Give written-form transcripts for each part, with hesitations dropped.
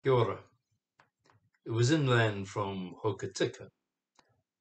Kia ora. It was inland from Hokitika,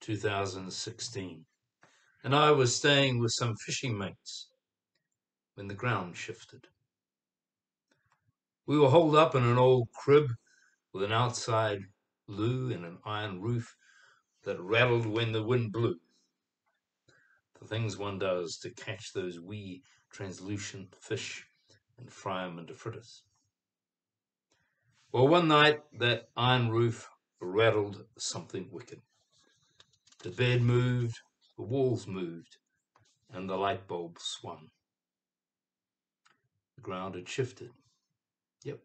2016, and I was staying with some fishing mates when the ground shifted. We were holed up in an old crib with an outside loo and an iron roof that rattled when the wind blew. The things one does to catch those wee translucent fish and fry them into fritters. Well, one night that iron roof rattled something wicked. The bed moved, the walls moved, and the light bulb swung. The ground had shifted. Yep,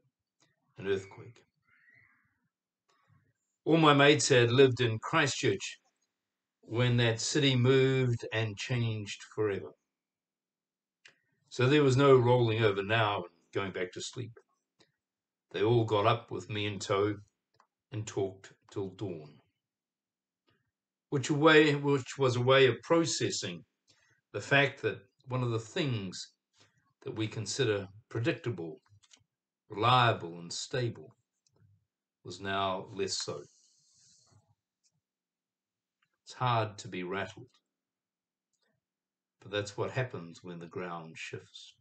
an earthquake. All my mates had lived in Christchurch when that city moved and changed forever. So there was no rolling over now and going back to sleep. They all got up with me in tow and talked till dawn, which was a way of processing the fact that one of the things that we consider predictable, reliable, and stable was now less so. It's hard to be rattled, but that's what happens when the ground shifts.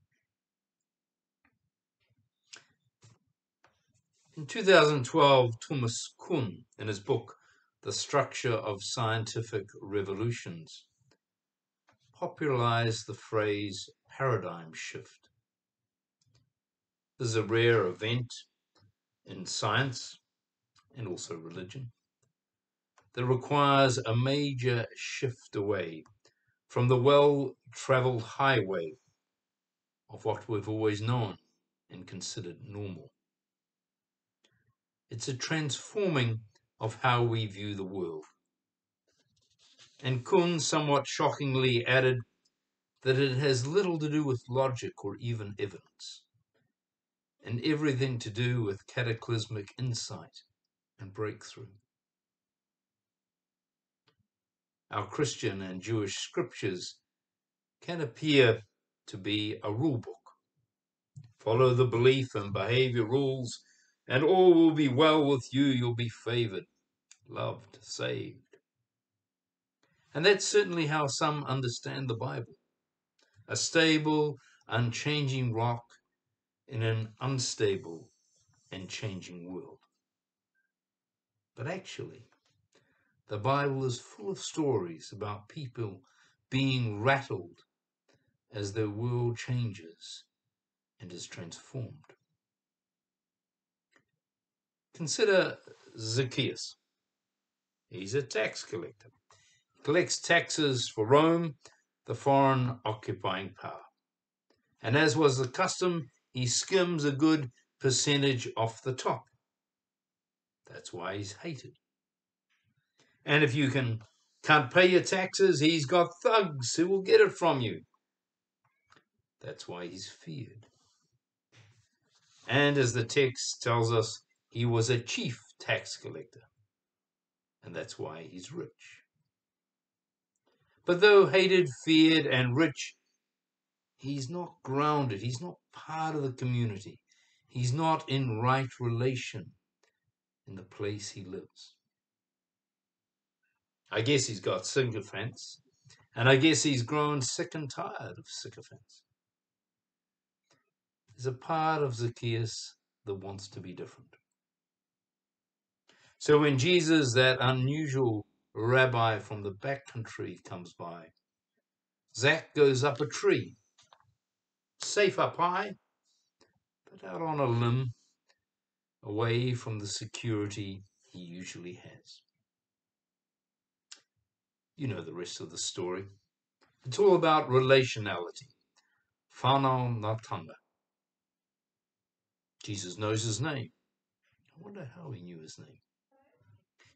In 2012, Thomas Kuhn, in his book, The Structure of Scientific Revolutions, popularized the phrase paradigm shift. This is a rare event in science and also religion that requires a major shift away from the well-traveled highway of what we've always known and considered normal. It's a transforming of how we view the world. And Kuhn somewhat shockingly added that it has little to do with logic or even evidence, and everything to do with cataclysmic insight and breakthrough. Our Christian and Jewish scriptures can appear to be a rule book. Follow the belief and behavior rules, and all will be well with you. You'll be favored, loved, saved. And that's certainly how some understand the Bible. A stable, unchanging rock in an unstable and changing world. But actually, the Bible is full of stories about people being rattled as their world changes and is transformed. Consider Zacchaeus. He's a tax collector. He collects taxes for Rome, the foreign occupying power. And as was the custom, he skims a good percentage off the top. That's why he's hated. And if you can't pay your taxes, he's got thugs who will get it from you. That's why he's feared. And as the text tells us, he was a chief tax collector. And that's why he's rich. But though hated, feared, and rich, he's not grounded. He's not part of the community. He's not in right relation in the place he lives. I guess he's got sycophants, and I guess he's grown sick and tired of sycophants. There's a part of Zacchaeus that wants to be different. So when Jesus, that unusual rabbi from the backcountry, comes by, Zach goes up a tree, safe up high, but out on a limb, away from the security he usually has. You know the rest of the story. It's all about relationality. Whanau Natanga. Jesus knows his name. I wonder how he knew his name.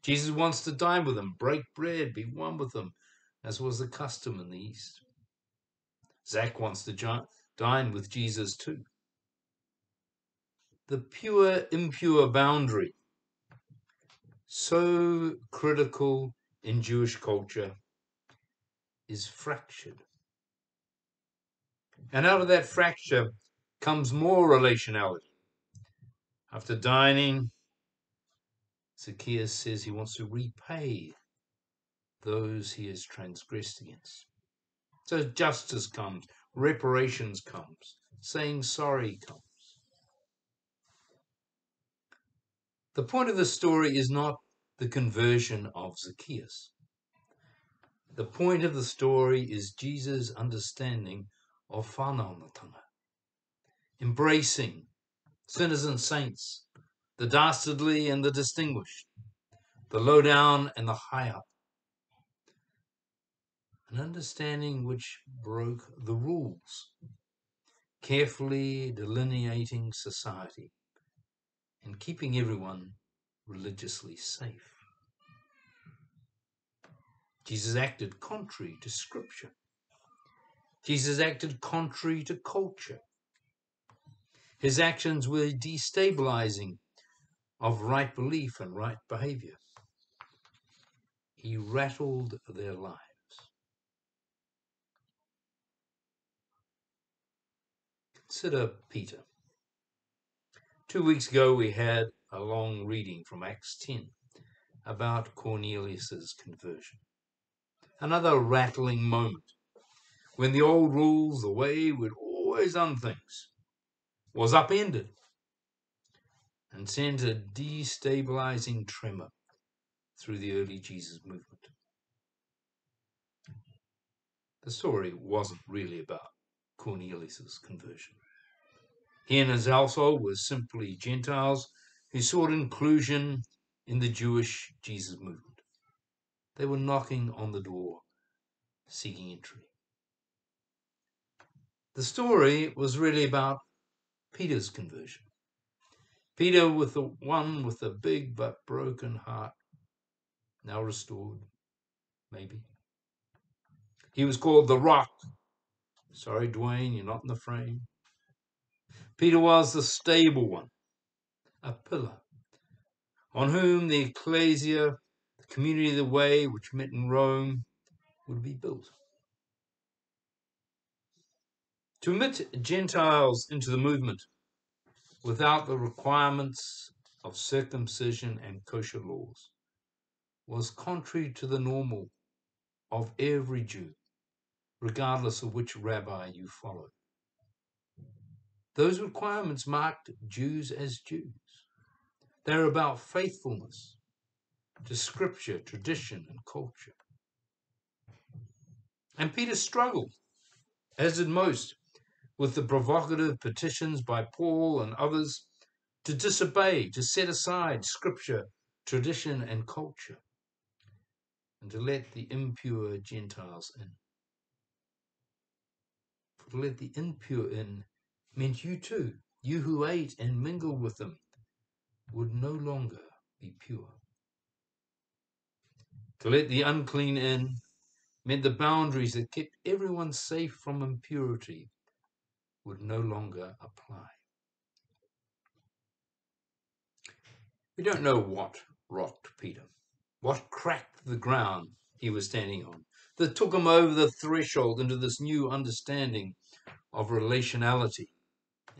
Jesus wants to dine with him, break bread, be one with him, as was the custom in the East. Zach wants to dine with Jesus too. The pure-impure boundary, so critical in Jewish culture, is fractured. And out of that fracture comes more relationality. After dining, Zacchaeus says he wants to repay those he has transgressed against. So justice comes, reparations comes, saying sorry comes. The point of the story is not the conversion of Zacchaeus. The point of the story is Jesus' understanding of whānau, embracing sinners and saints, the dastardly and the distinguished, the low down and the high up. An understanding which broke the rules, carefully delineating society and keeping everyone religiously safe. Jesus acted contrary to Scripture. Jesus acted contrary to culture. His actions were destabilizing of right belief and right behavior. He rattled their lives. Consider Peter. 2 weeks ago we had a long reading from Acts 10 about Cornelius's conversion. Another rattling moment when the old rules, the way we'd always done things, was upended and sent a destabilizing tremor through the early Jesus movement. The story wasn't really about Cornelius's conversion. He and his household were simply Gentiles who sought inclusion in the Jewish Jesus movement. They were knocking on the door, seeking entry. The story was really about Peter's conversion. Peter, with the one with the big but broken heart, now restored, maybe. He was called the Rock. Sorry, Dwayne, you're not in the frame. Peter was the stable one, a pillar, on whom the ecclesia, the community of the way, which met in Rome, would be built. To admit Gentiles into the movement without the requirements of circumcision and kosher laws was contrary to the normal of every Jew, regardless of which rabbi you followed. Those requirements marked Jews as Jews. They're about faithfulness to scripture, tradition, and culture. And Peter struggled, as did most, with the provocative petitions by Paul and others to disobey, to set aside scripture, tradition, and culture, and to let the impure Gentiles in. For to let the impure in meant you too, you who ate and mingled with them, would no longer be pure. To let the unclean in meant the boundaries that kept everyone safe from impurity would no longer apply. We don't know what rocked Peter, what cracked the ground he was standing on, that took him over the threshold into this new understanding of relationality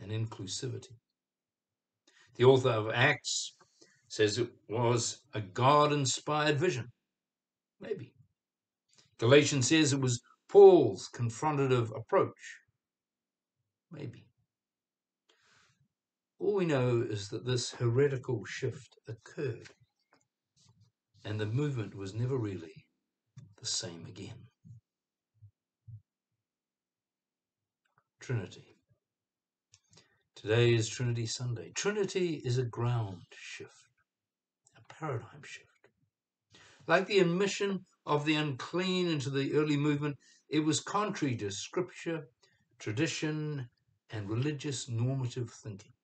and inclusivity. The author of Acts says it was a God-inspired vision. Maybe. Galatians says it was Paul's confrontative approach. Maybe. All we know is that this heretical shift occurred, and the movement was never really the same again. Trinity. Today is Trinity Sunday. Trinity is a ground shift, a paradigm shift. Like the admission of the unclean into the early movement, it was contrary to scripture, tradition, and religious normative thinking.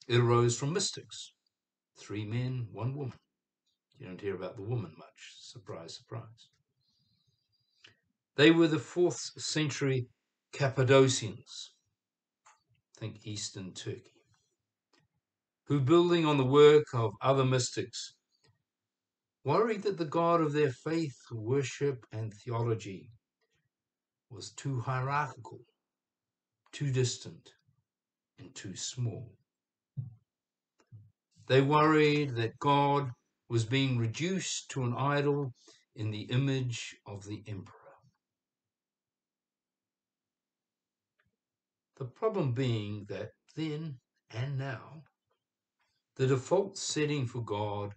It arose from mystics, 3 men, 1 woman. You don't hear about the woman much. Surprise, surprise. They were the 4th century Cappadocians, think Eastern Turkey, who, building on the work of other mystics, worried that the God of their faith, worship, and theology was too hierarchical, too distant, and too small. They worried that God was being reduced to an idol in the image of the emperor. The problem being that then and now, the default setting for God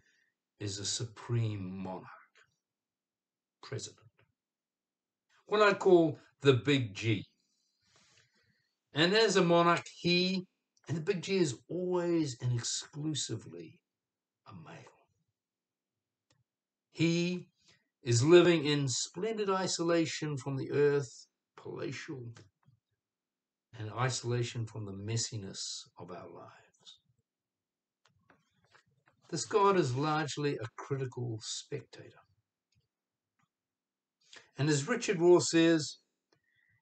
is a supreme monarch, president. What I call the big G. And as a monarch, he, and the big G is always and exclusively a male. He is living in splendid isolation from the earth, palatial, and isolation from the messiness of our lives. This God is largely a critical spectator. And as Richard Rohr says,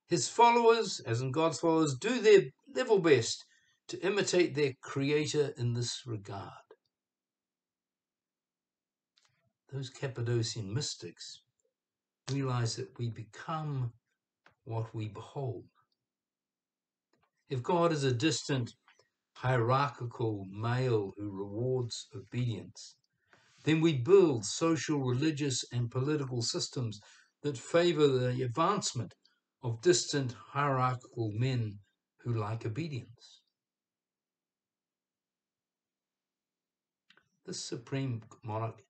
his followers, as in God's followers, do their level best to imitate their creator in this regard. Those Cappadocian mystics realize that we become what we behold. If God is a distant, hierarchical male who rewards obedience, then we build social, religious, and political systems that favor the advancement of distant, hierarchical men who like obedience. This Supreme Monarch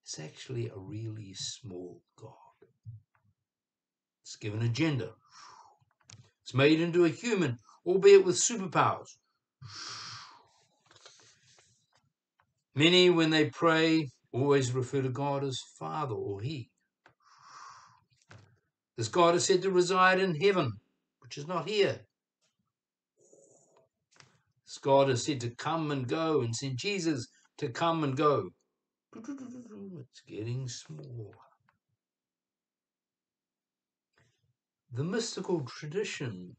is actually a really small God. It's given a gender. It's made into a human, albeit with superpowers. Many, when they pray, always refer to God as Father or He. This God is said to reside in heaven, which is not here. This God is said to come and go and send Jesus to come and go. It's getting small. The mystical tradition,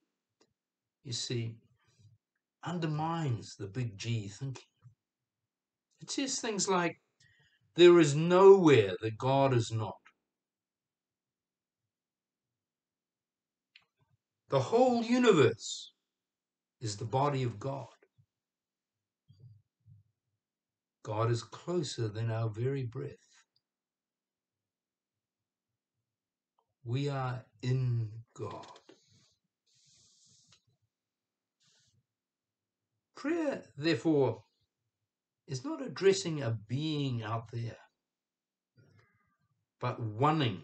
you see, undermines the big G thinking. It says things like, there is nowhere that God is not. The whole universe is the body of God. God is closer than our very breath. We are in God. Prayer, therefore, is not addressing a being out there, but oneing,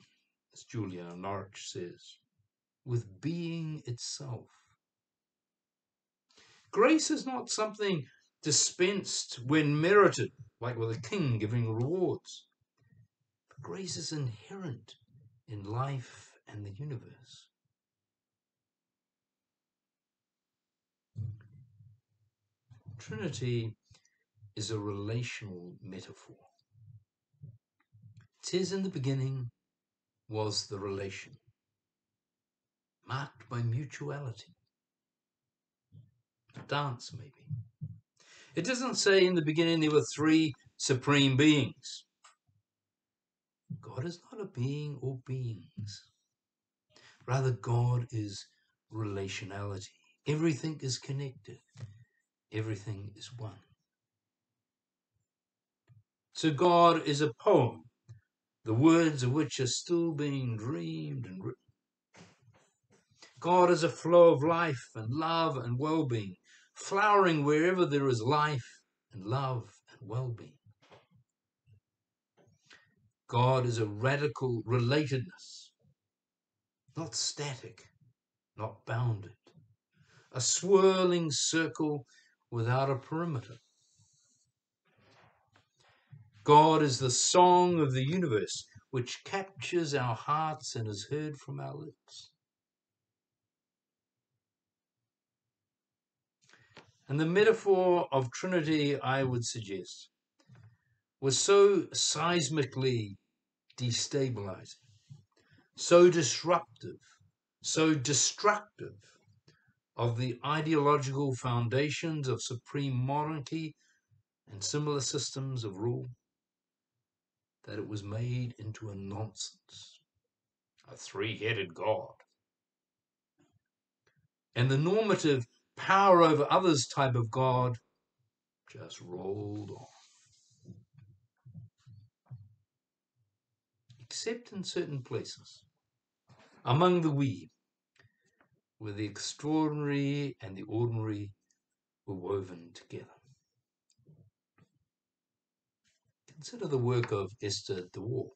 as Julia Norwich says, with being itself. Grace is not something dispensed when merited, like with a king giving rewards. But grace is inherent in life and the universe. Trinity is a relational metaphor. It says in the beginning was the relation, marked by mutuality. A dance, maybe. It doesn't say in the beginning there were three supreme beings. God is not a being or beings. Rather, God is relationality. Everything is connected. Everything is one. So God is a poem, the words of which are still being dreamed and written. God is a flow of life and love and well-being, flowering wherever there is life and love and well-being. God is a radical relatedness, not static, not bounded, a swirling circle without a perimeter. God is the song of the universe, which captures our hearts and is heard from our lips. And the metaphor of Trinity, I would suggest, was so seismically destabilizing, so disruptive, so destructive of the ideological foundations of supreme monarchy and similar systems of rule, that it was made into a nonsense, a three-headed God. And the normative power over others type of God just rolled on. except in certain places. Among the we, where the extraordinary and the ordinary were woven together. Consider the work of Esther de Waal,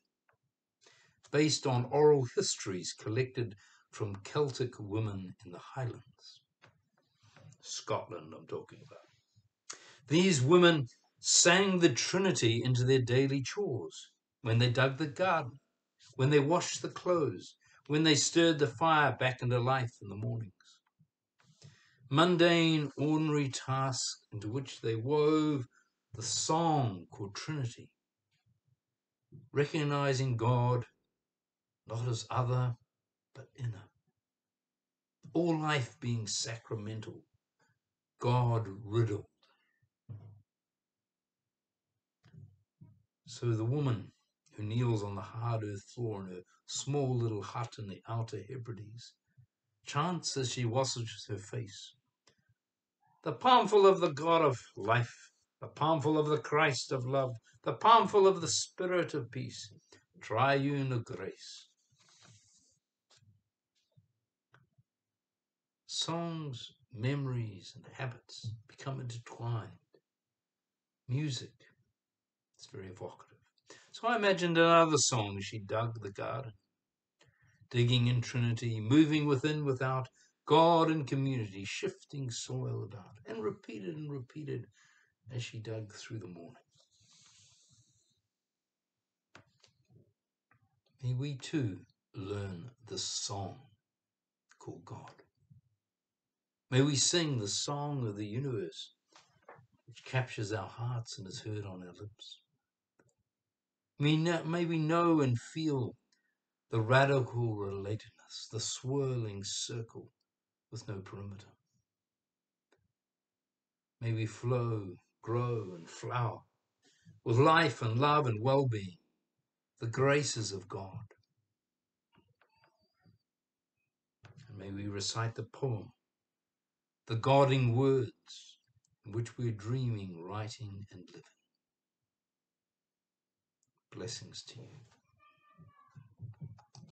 based on oral histories collected from Celtic women in the Highlands. Scotland, I'm talking about. These women sang the Trinity into their daily chores, when they dug the garden, when they washed the clothes, when they stirred the fire back into life in the mornings. Mundane, ordinary tasks into which they wove the song called Trinity, recognizing God not as other, but inner. All life being sacramental, God riddled. So the woman who kneels on the hard earth floor in her small little hut in the Outer Hebrides chants as she washes her face, the palmful of the God of life, the palmful of the Christ of love, the palmful of the Spirit of peace, triune of grace. Songs, memories, and habits become intertwined. Music, it's very evocative. So I imagined another song as she dug the garden, digging in Trinity, moving within, without, God and community, shifting soil about, and repeated as she dug through the morning. May we too learn the song called God. May we sing the song of the universe, which captures our hearts and is heard on our lips. May we know and feel the radical relatedness, the swirling circle with no perimeter. May we flow, grow, and flower with life and love and well-being, the graces of God. And may we recite the poem, the Godding words in which we're dreaming, writing, and living. Blessings to you.